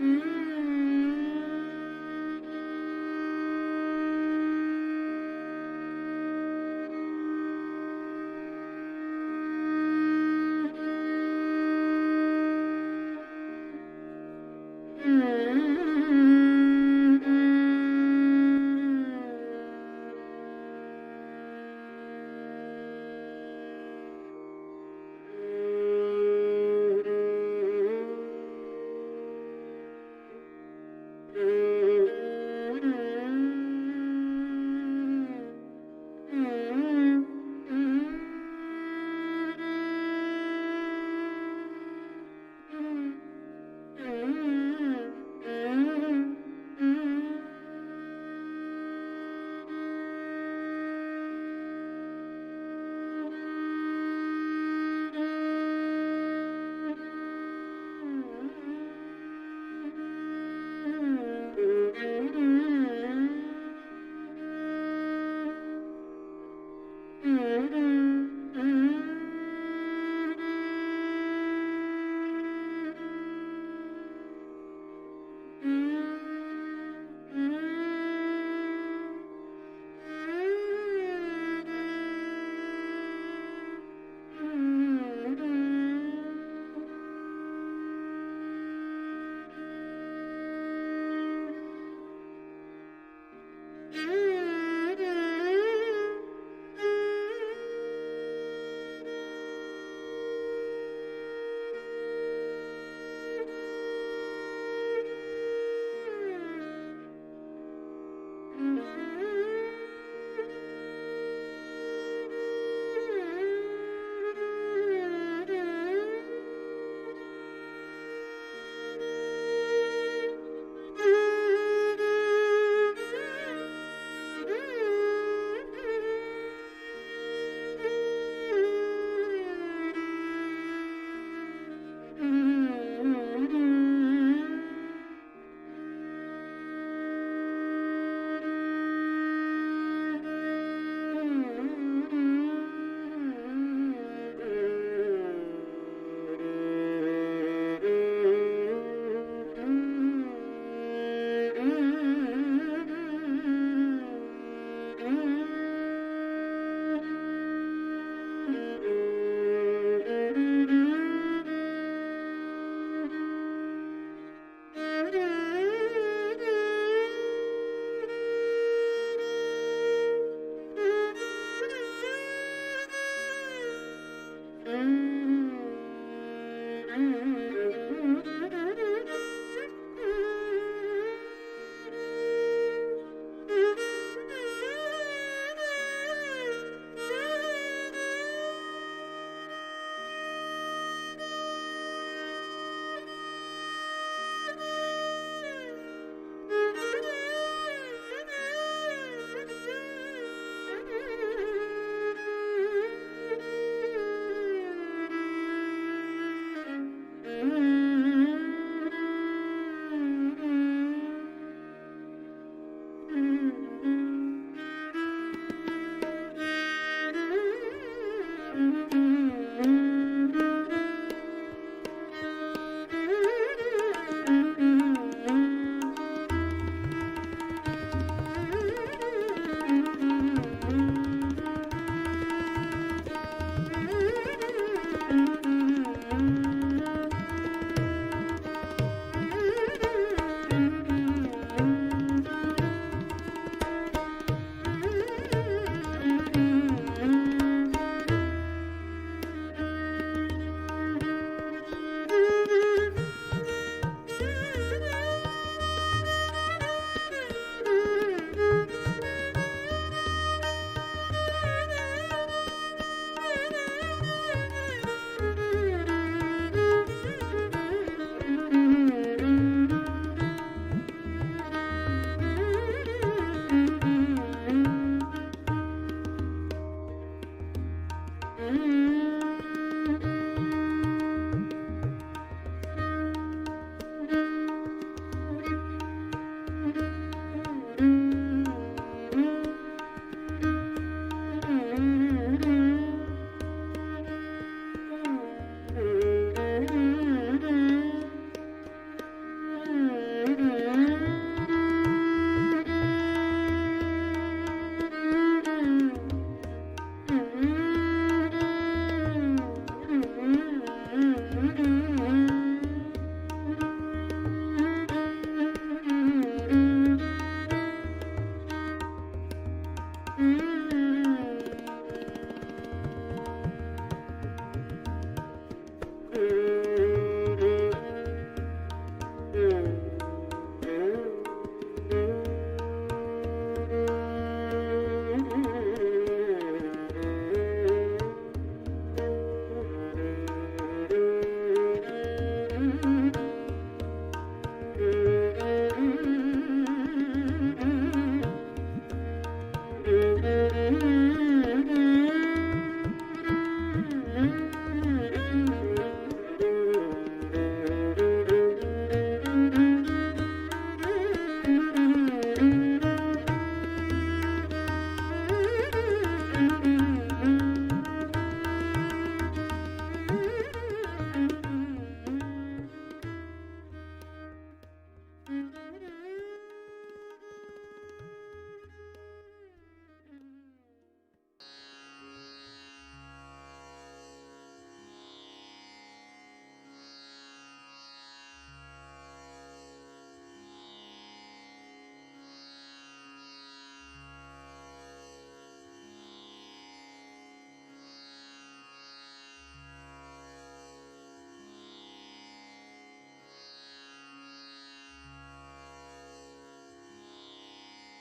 Mm-hmm.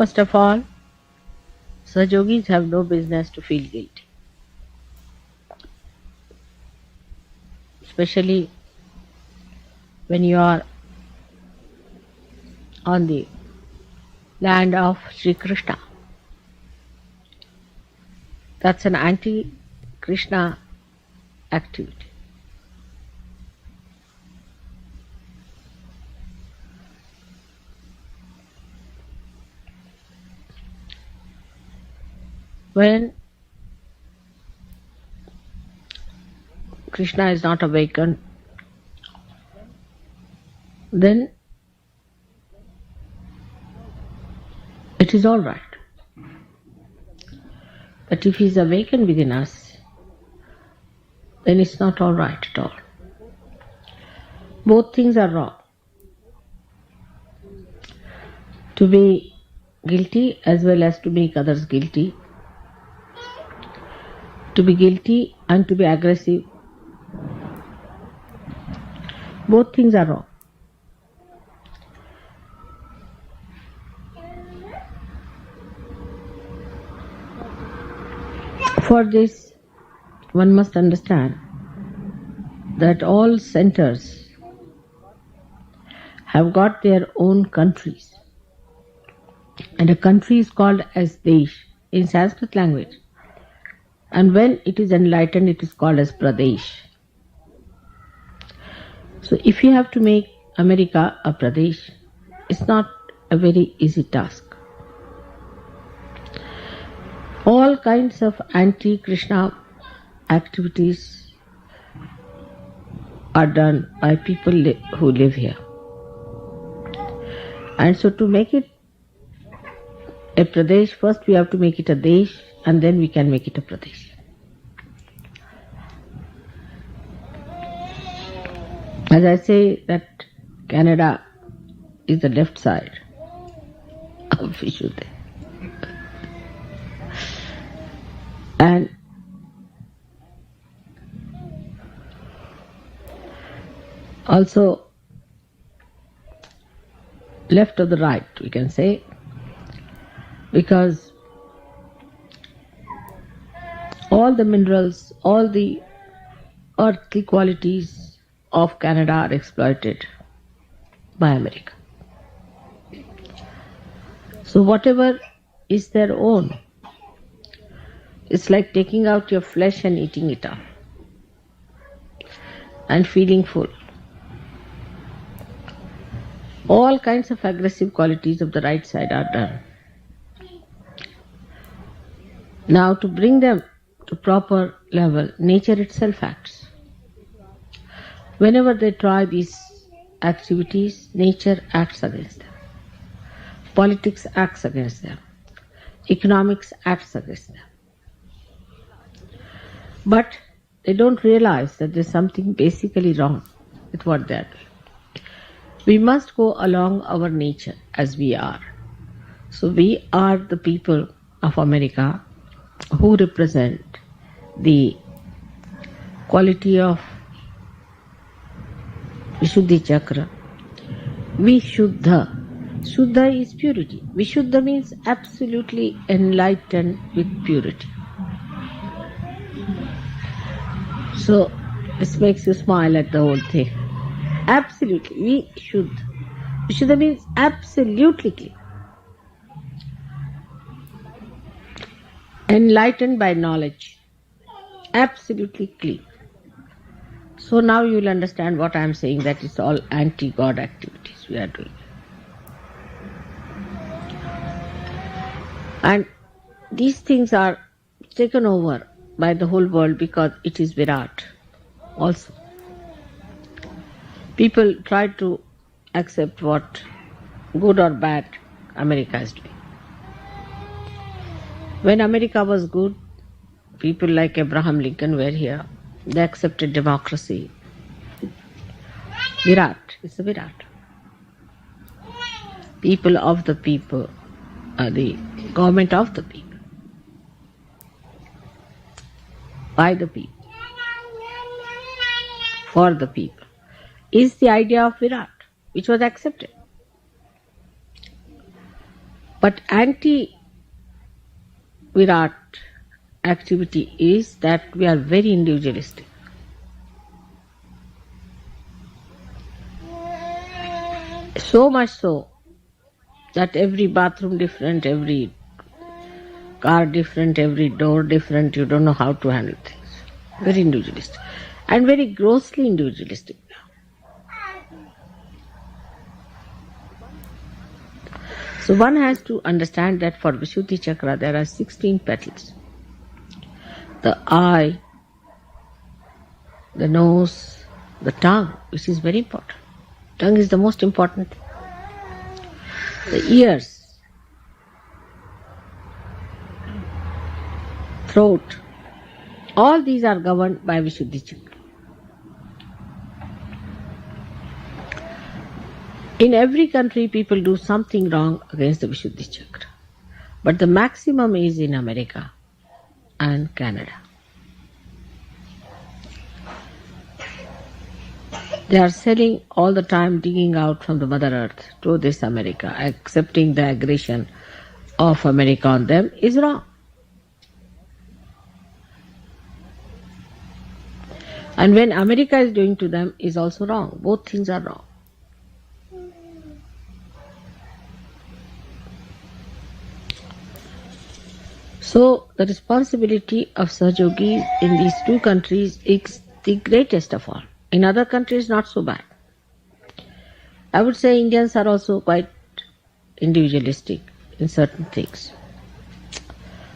First of all, Sajogis have no business to feel guilty, especially when you are on the land of Sri Krishna. That's an anti-Krishna activity. When Krishna is not awakened, then it is all right. But if he is awakened within us, then it's not all right at all. Both things are wrong. To be guilty as well as to make others guilty, to be guilty and to be aggressive, both things are wrong. For this, one must understand that all centers have got their own countries. And a country is called as Desh in Sanskrit language. And when it is enlightened, it is called as Pradesh. So if you have to make America a Pradesh, it's not a very easy task. All kinds of anti-Krishna activities are done by people who live here. And so to make it a Pradesh, first we have to make it a Desh and then we can make it a Pradesh. As I say that Canada is the left side of Vishuddha. And also left of the right, we can say, because all the minerals, all the earthly qualities of Canada are exploited by America. So whatever is their own, it's like taking out your flesh and eating it up and feeling full. All kinds of aggressive qualities of the right side are done. Now to bring them to proper level, nature itself acts. Whenever they try these activities, nature acts against them. Politics acts against them. Economics acts against them. But they don't realize that there's something basically wrong with what they are doing. We must go along our nature as we are. So we are the people of America who represent the quality of Vishuddhi Chakra. Vishuddha. Shuddha is purity. Vishuddha means absolutely enlightened with purity. So this makes you smile at the whole thing. Absolutely. Vishuddha. Vishuddha means absolutely clean. Enlightened by knowledge. Absolutely clean. So now you will understand what I am saying, that it's all anti-God activities we are doing. And these things are taken over by the whole world because it is Virat also. People try to accept what good or bad America is doing. When America was good, people like Abraham Lincoln were here. They accepted democracy. Virat, it's a Virat. People of the people, the government of the people, by the people, for the people, is the idea of Virat, which was accepted. But anti-Virat activity is that we are very individualistic. So much so that every bathroom different, every car different, every door different, you don't know how to handle things. Very individualistic. And very grossly individualistic. So one has to understand that for Vishuddhi Chakra there are 16 petals. The eye, the nose, the tongue, which is very important. Tongue is the most important thing. The ears, throat, all these are governed by Vishuddhi Chakra. In every country people do something wrong against the Vishuddhi Chakra. But the maximum is in America and Canada. They are selling all the time, digging out from the Mother Earth to this America. Accepting the aggression of America on them is wrong. And when America is doing to them is also wrong. Both things are wrong. So the responsibility of Sahajogis in these two countries is the greatest of all. In other countries not so bad. I would say Indians are also quite individualistic in certain things.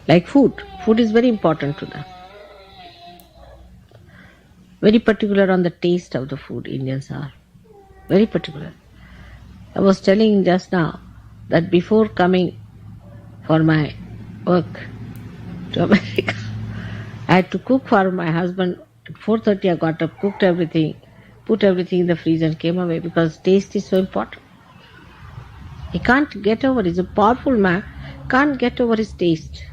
Like food. Food is very important to them. Very particular on the taste of the food, Indians are. Very particular. I was telling just now that before coming for my work to America, I had to cook for my husband. At 4:30 I got up, cooked everything, put everything in the freezer and came away because taste is so important. He can't get over, he's a powerful man, can't get over his taste.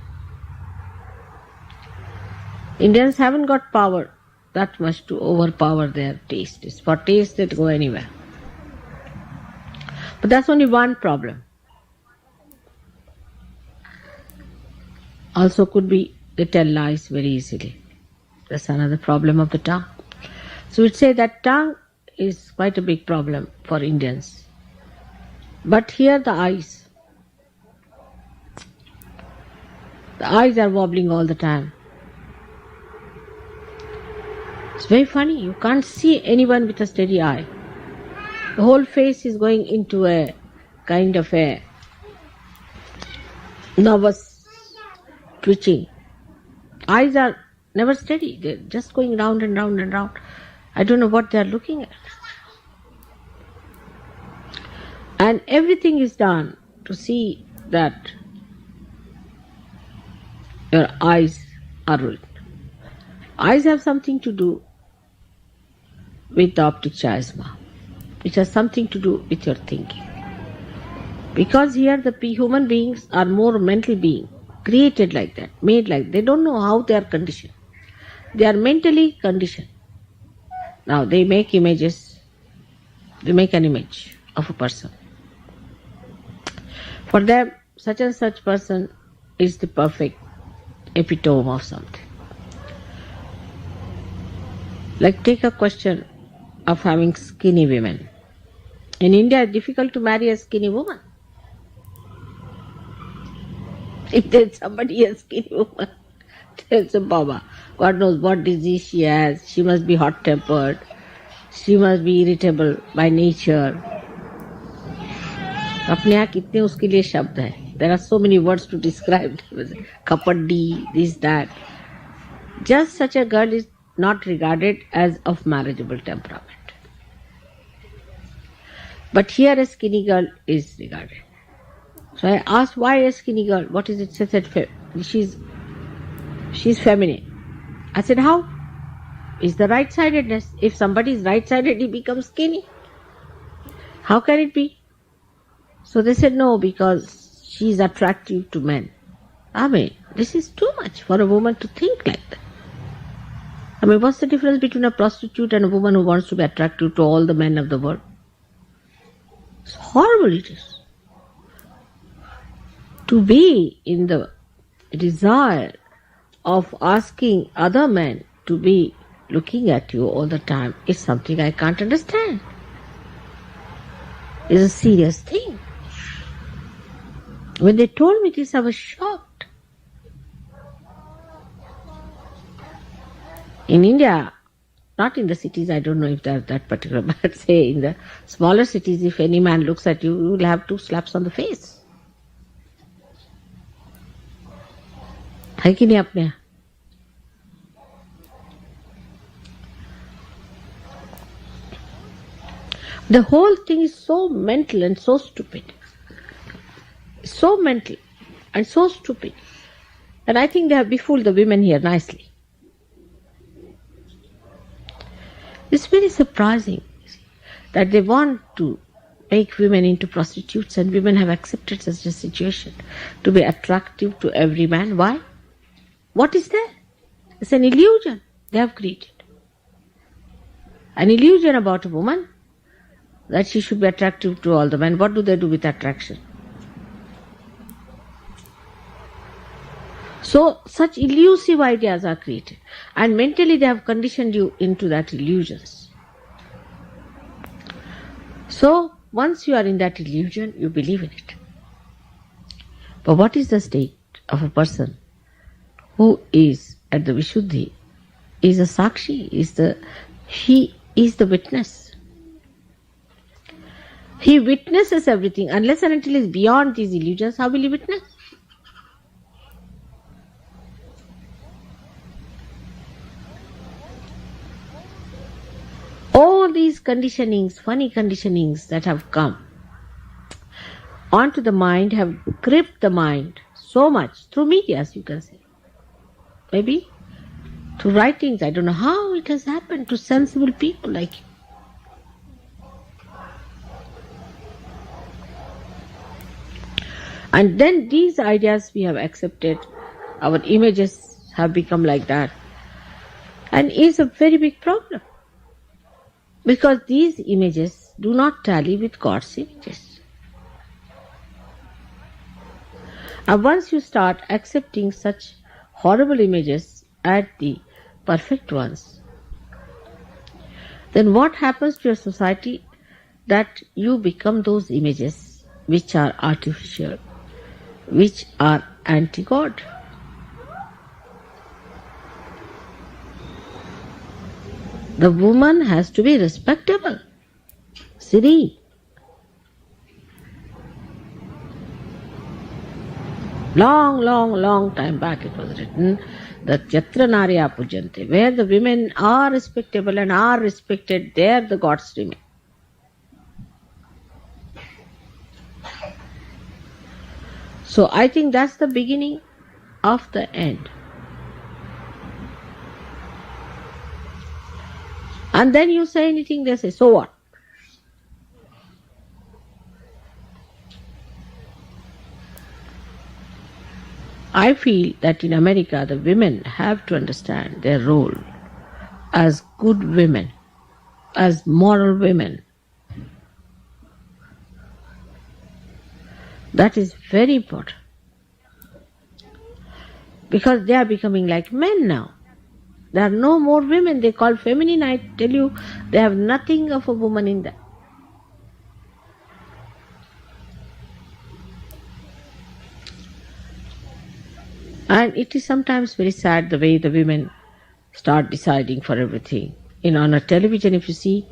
Indians haven't got power that much to overpower their taste. It's for taste they'd go anywhere. But that's only one problem. Also could be they tell lies very easily. That's another problem of the tongue. So we'd say that tongue is quite a big problem for Indians. But here the eyes. The eyes are wobbling all the time. It's very funny. You can't see anyone with a steady eye. The whole face is going into a kind of a nervous twitching. Eyes are never steady. They're just going round and round and round. I don't know what they're looking at. And everything is done to see that your eyes are ruined. Eyes have something to do with the optic chiasma, which has something to do with your thinking. Because here the human beings are more mental beings, created like that, made like that. They don't know how they are conditioned. They are mentally conditioned. Now they make images, they make an image of a person. For them, such and such person is the perfect epitome of something. Like take a question of having skinny women. In India, it's difficult to marry a skinny woman. If there's somebody a skinny woman, there's a Baba. God knows what disease she has. She must be hot-tempered. She must be irritable by nature. अपने यहाँ कितने उसके लिए शब्द हैं. There are so many words to describe. Kapadi, this, that. Just such a girl is not regarded as of marriageable temperament. But here a skinny girl is regarded. So I asked, why a skinny girl? What is it? She said, she's feminine. I said, how? It's the right-sidedness. If somebody is right-sided, he becomes skinny. How can it be? So they said, no, because she is attractive to men. I mean, this is too much for a woman to think like that. I mean, what's the difference between a prostitute and a woman who wants to be attractive to all the men of the world? It's horrible it is. to be in the desire of asking other men to be looking at you all the time is something I can't understand. It's a serious thing. When they told me this, I was shocked. In India, not in the cities, I don't know if they're that particular, but say in the smaller cities, if any man looks at you, you will have 2 slaps on the face. है कि नहीं अपने यहाँ? The whole thing is so mental and so stupid. So mental and so stupid. And I think they have befooled the women here nicely. It's very surprising that they want to make women into prostitutes, and women have accepted such a situation to be attractive to every man. Why? What is there? It's an illusion they have created. An illusion about a woman that she should be attractive to all the men. What do they do with attraction? So such elusive ideas are created, and mentally they have conditioned you into that illusions. So once you are in that illusion, you believe in it. But what is the state of a person who is at the Vishuddhi, is a Sakshi, he is the witness. He witnesses everything. Unless and until he is beyond these illusions, how will he witness? All these conditionings, funny conditionings that have come onto the mind have gripped the mind so much through media, as you can say. Maybe through writings. I don't know how it has happened to sensible people like you. And then these ideas we have accepted, our images have become like that, and is a very big problem. Because these images do not tally with God's images. And once you start accepting such horrible images as the perfect ones, then what happens to your society? That you become those images which are artificial, which are anti-God. The woman has to be respectable. Siri. Long time back it was written that Yatra Narya Pujante, where the women are respectable and are respected, there the gods remain. So I think that's the beginning of the end. And then you say anything, they say, so what? I feel that in America the women have to understand their role as good women, as moral women. That is very important. Because they are becoming like men now. There are no more women. They call feminine. I tell you, they have nothing of a woman in them. And it is sometimes very sad the way the women start deciding for everything. On a television, if you see,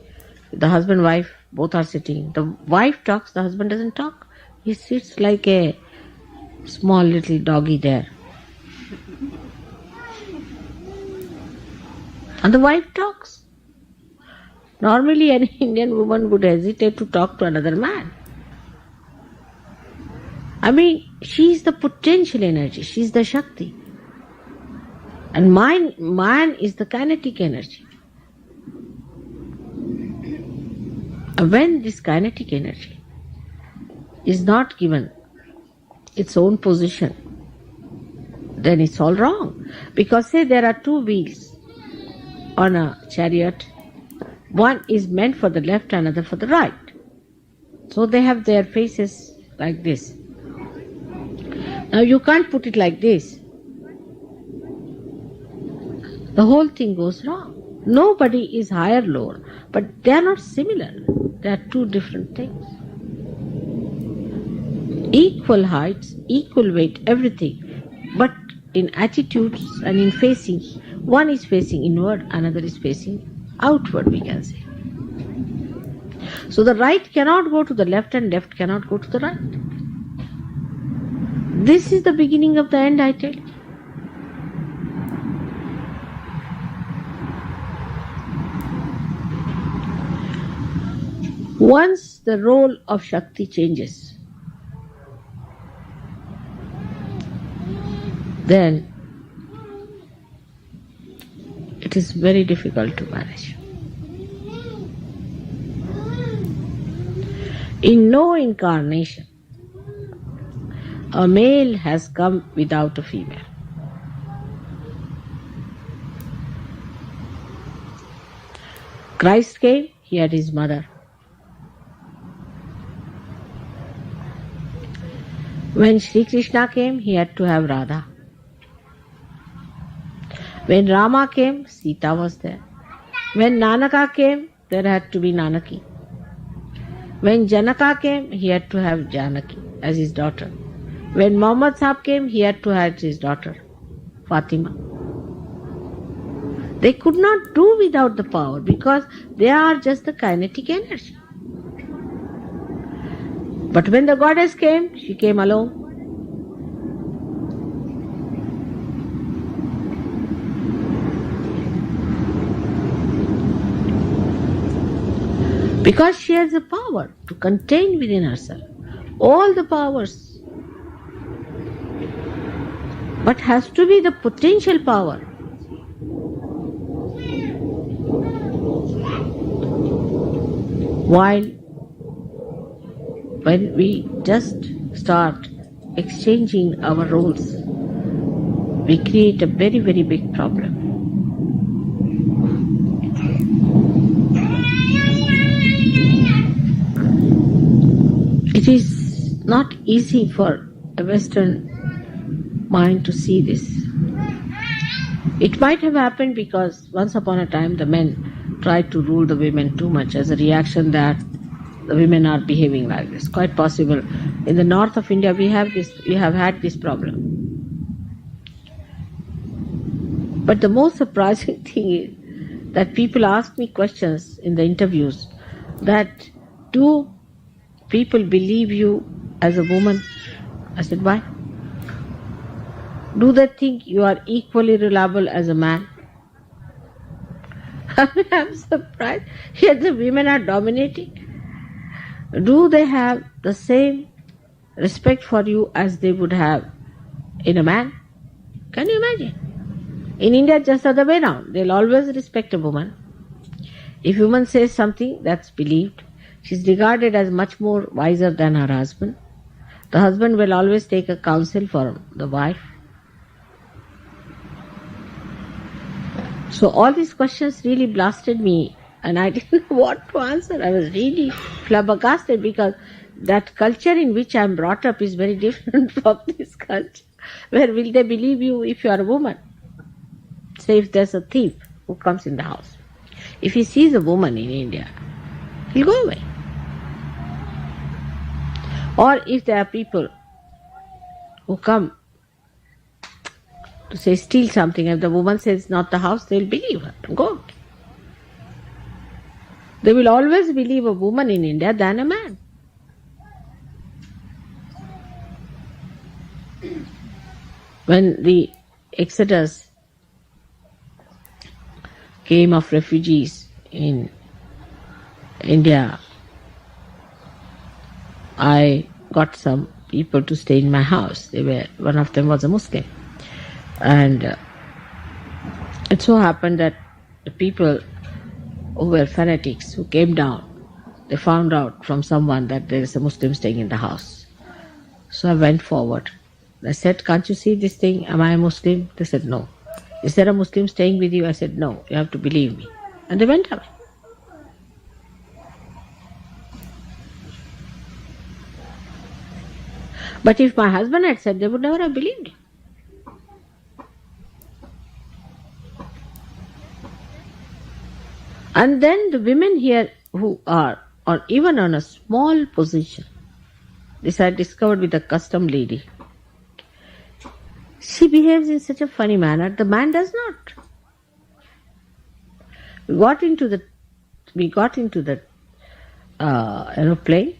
the husband and wife both are sitting. The wife talks, the husband doesn't talk. He sits like a small little doggy there. And the wife talks. Normally an Indian woman would hesitate to talk to another man. I mean, she is the potential energy, she is the Shakti. And man is the kinetic energy. And when this kinetic energy is not given its own position, then it's all wrong. Because say there are 2 wheels on a chariot, one is meant for the left, another for the right. So they have their faces like this. Now you can't put it like this. The whole thing goes wrong. Nobody is higher, lower, but they are not similar. They are two different things. Equal heights, equal weight, everything. But in attitudes and in facing, one is facing inward, another is facing outward, we can say. So the right cannot go to the left and left cannot go to the right. This is the beginning of the end, I tell you. Once the role of Shakti changes, then it is very difficult to manage. In no incarnation, a male has come without a female. Christ came, he had his mother. When Sri Krishna came, he had to have Radha. When Rama came, Sita was there. When Nanaka came, there had to be Nanaki. When Janaka came, he had to have Janaki as his daughter. When Muhammad Sahib came, he had to have his daughter, Fatima. They could not do without the power because they are just the kinetic energy. But when the goddess came, she came alone. Because she has the power to contain within herself all the powers. But has to be the potential power. While when we just start exchanging our roles, we create a very, very big problem. It is not easy for a Western mind to see this. It might have happened because once upon a time the men tried to rule the women too much as a reaction that the women are behaving like this. Quite possible. In the north of India we have had this problem. But the most surprising thing is that people ask me questions in the interviews that, do people believe you as a woman? I said, why? Do they think you are equally reliable as a man? I'm surprised. Here the women are dominating. Do they have the same respect for you as they would have in a man? Can you imagine? In India, just the other way around. They'll always respect a woman. If a woman says something, that's believed. She's regarded as much more wiser than her husband. The husband will always take a counsel for the wife. So all these questions really blasted me and I didn't know what to answer. I was really flabbergasted because that culture in which I am brought up is very different from this culture. Where will they believe you if you are a woman? Say if there's a thief who comes in the house. If he sees a woman in India, he'll go away. Or if there are people who come to say steal something, if the woman says not the house, they'll believe her. Go. They will always believe a woman in India than a man. When the exodus came of refugees in India, I got some people to stay in my house. One of them was a Muslim. And it so happened that the people who were fanatics who came down, they found out from someone that there is a Muslim staying in the house. So I went forward. I said, can't you see this thing? Am I a Muslim? They said, no. Is there a Muslim staying with you? I said, no. You have to believe me. And they went away. But if my husband had said, they would never have believed. And then the women here who are, or even on a small position, this I discovered with a custom lady. She behaves in such a funny manner, the man does not. We got into the aeroplane,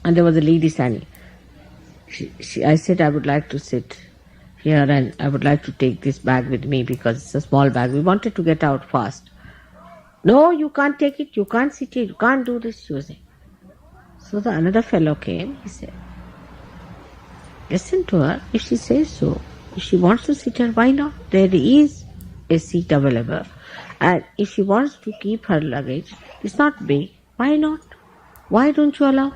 and there was a lady standing. I said, I would like to sit here and I would like to take this bag with me because it's a small bag. We wanted to get out fast. No, you can't take it, you can't sit here, you can't do this, she was saying. So the another fellow came, he said, listen to her, if she says so, if she wants to sit here, why not? There is a seat available. And if she wants to keep her luggage, it's not big, why not? Why don't you allow?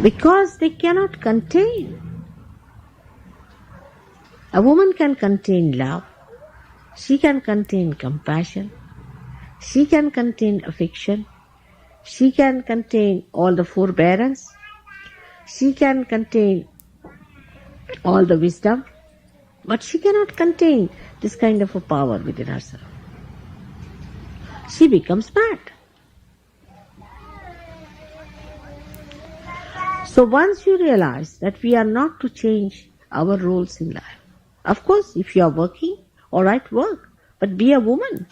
Because they cannot contain. A woman can contain love, she can contain compassion, she can contain affection, she can contain all the forbearance, she can contain all the wisdom, but she cannot contain this kind of a power within herself. She becomes mad. So once you realize that we are not to change our roles in life, of course, if you are working, all right, work, but be a woman.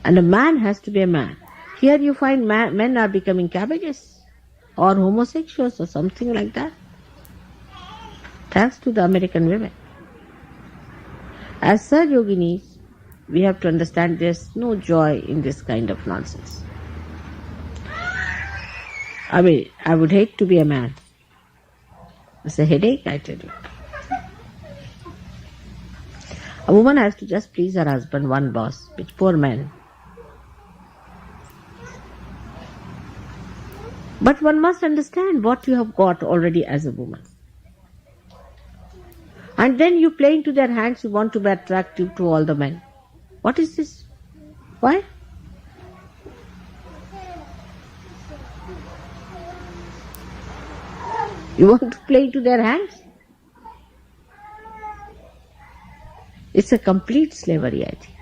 And a man has to be a man. Here you find men are becoming cabbages or homosexuals or something like that. Thanks to the American women. As Sir Yoginis, we have to understand there's no joy in this kind of nonsense. I mean, I would hate to be a man. It's a headache, I tell you. A woman has to just please her husband, one boss, which poor men. But one must understand what you have got already as a woman. And then you play into their hands, you want to be attractive to all the men. What is this? Why? You want to play into their hands? It's a complete slavery, I think.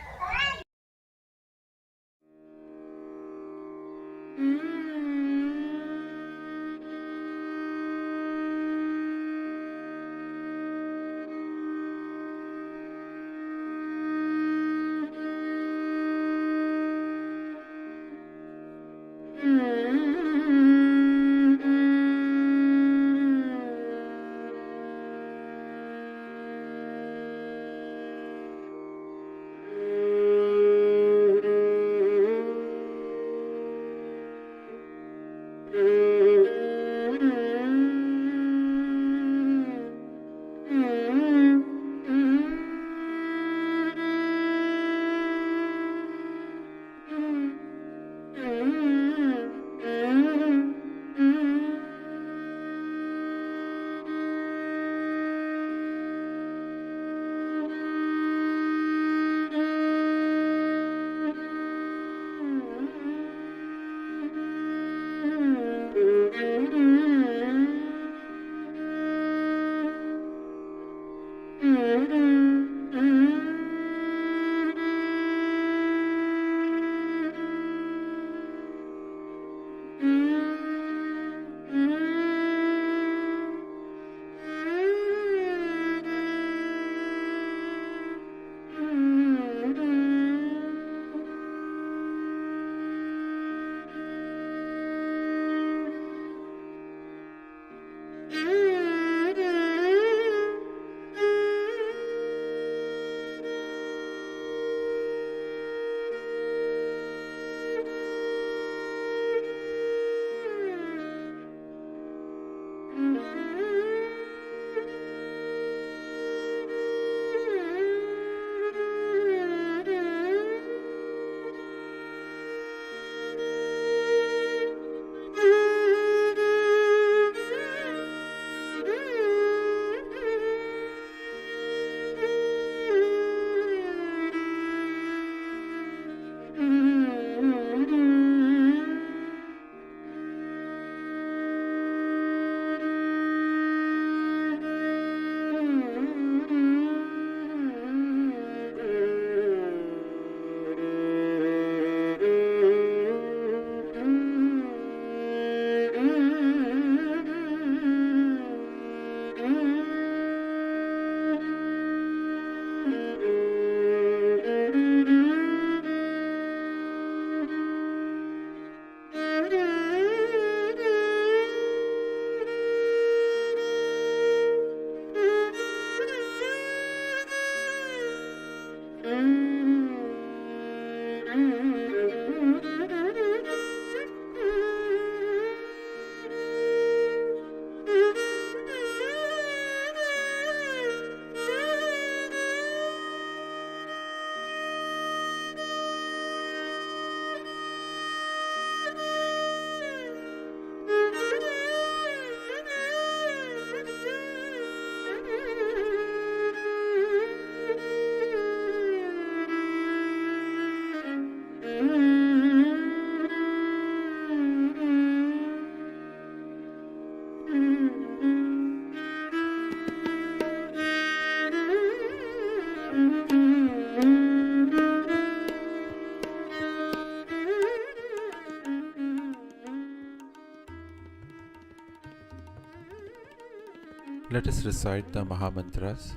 Let us recite the Mahamantras.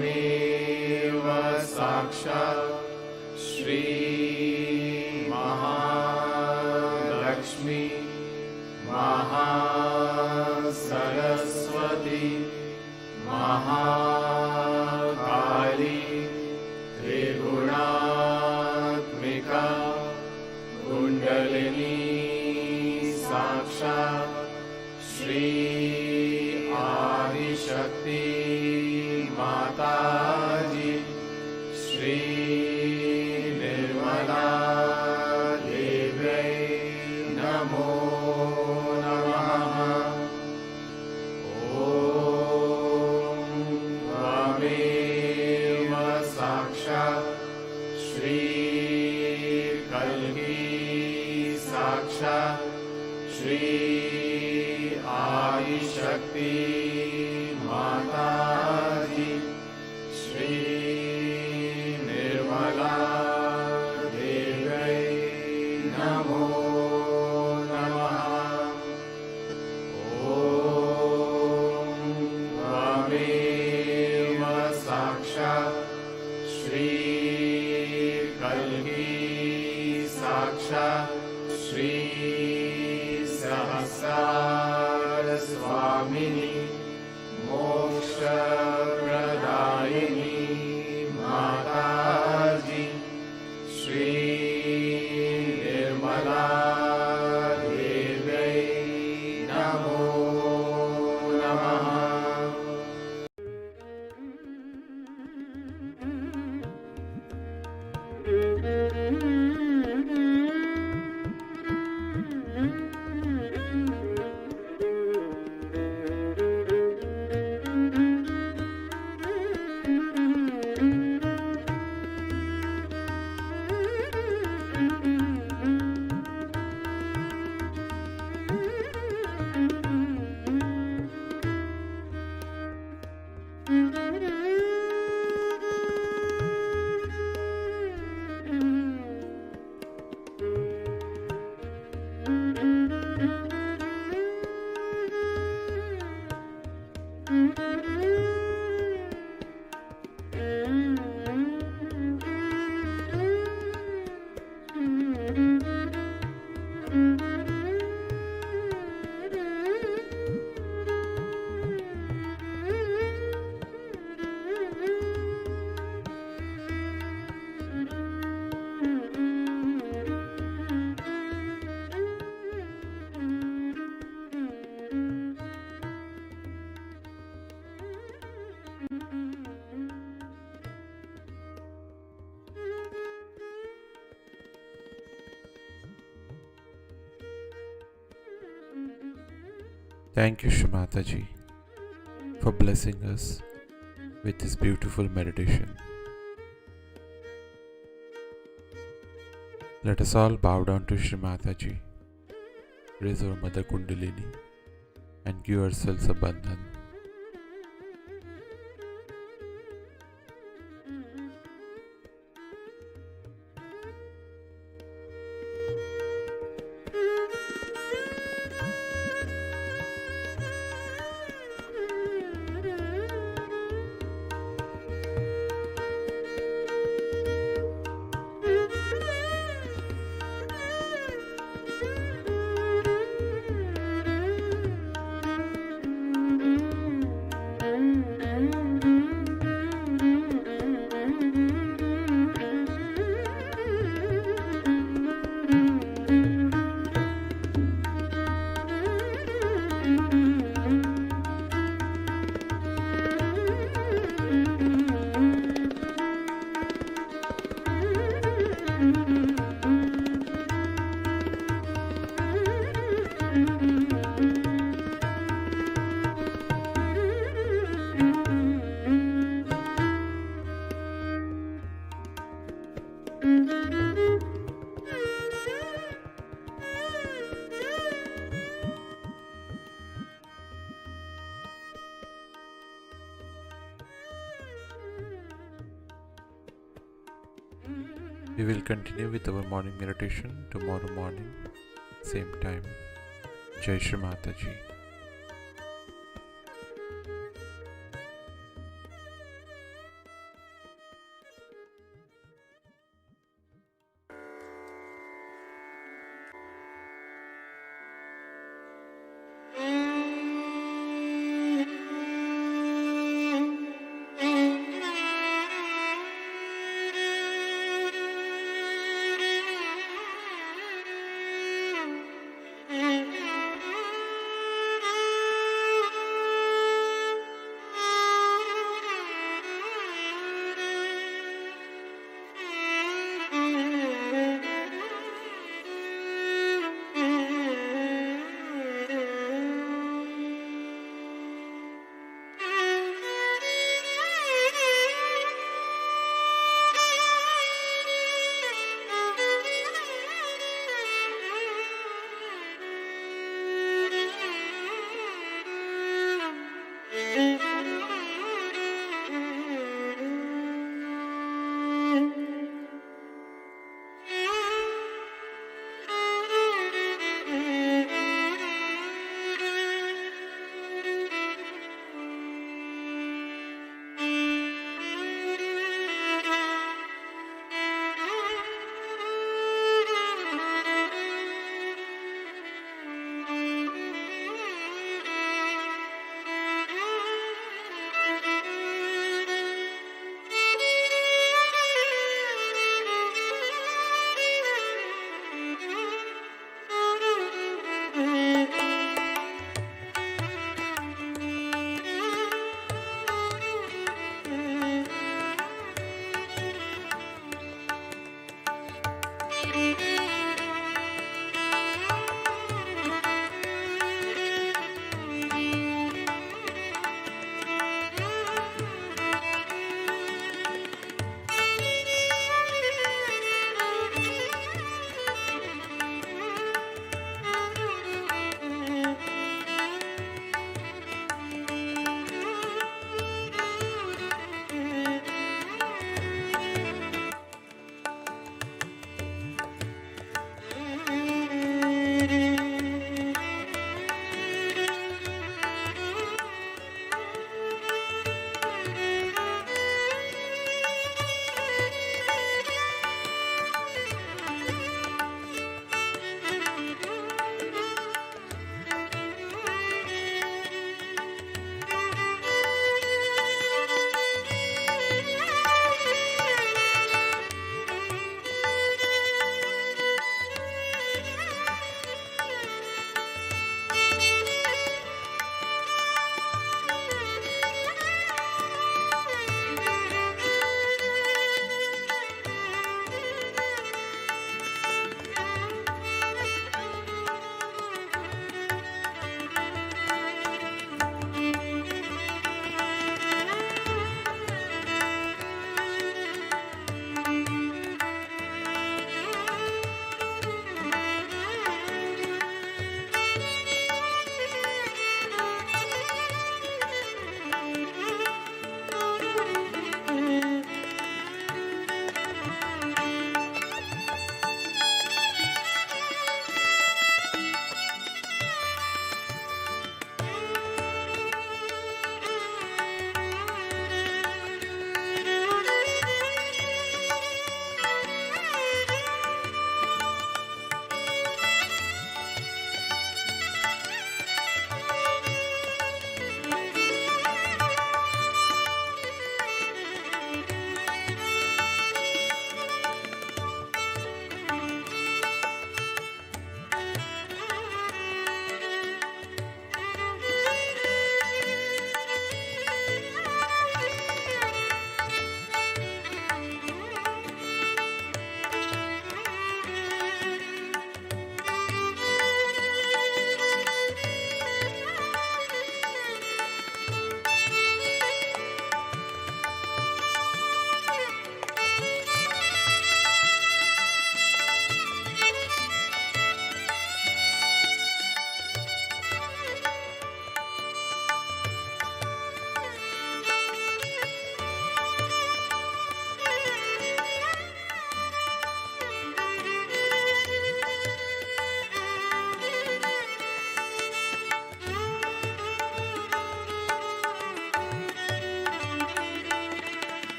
त्वमेव साक्षात् श्री महालक्ष्मी महासरस्वती महाकाली त्रिगुणात्मिका कुण्डलिनी साक्षात् श्री आदिशक्ति माताजी श्री निर्मला देव्यै नमो नमः। ॐ त्वमेव साक्षात् श्री कल्की साक्षात् श्री आदिशक्ति माताजी श्री निर्मला देव्यै नमो नमः। ॐ त्वमेव साक्षात् श्री कल्की साक्षात् श्री सहस्रार स्वामिनी मोक्षप्रदायिनी माताजी श्री निर्मला देव्यै नमो नमः। Thank you, Shrimataji, for blessing us with this beautiful meditation. Let us all bow down to Shrimataji, raise our Mother Kundalini, and give ourselves a bandhan. Mm-hmm. We will continue with our morning meditation tomorrow morning, same time. Jai Shri Mataji.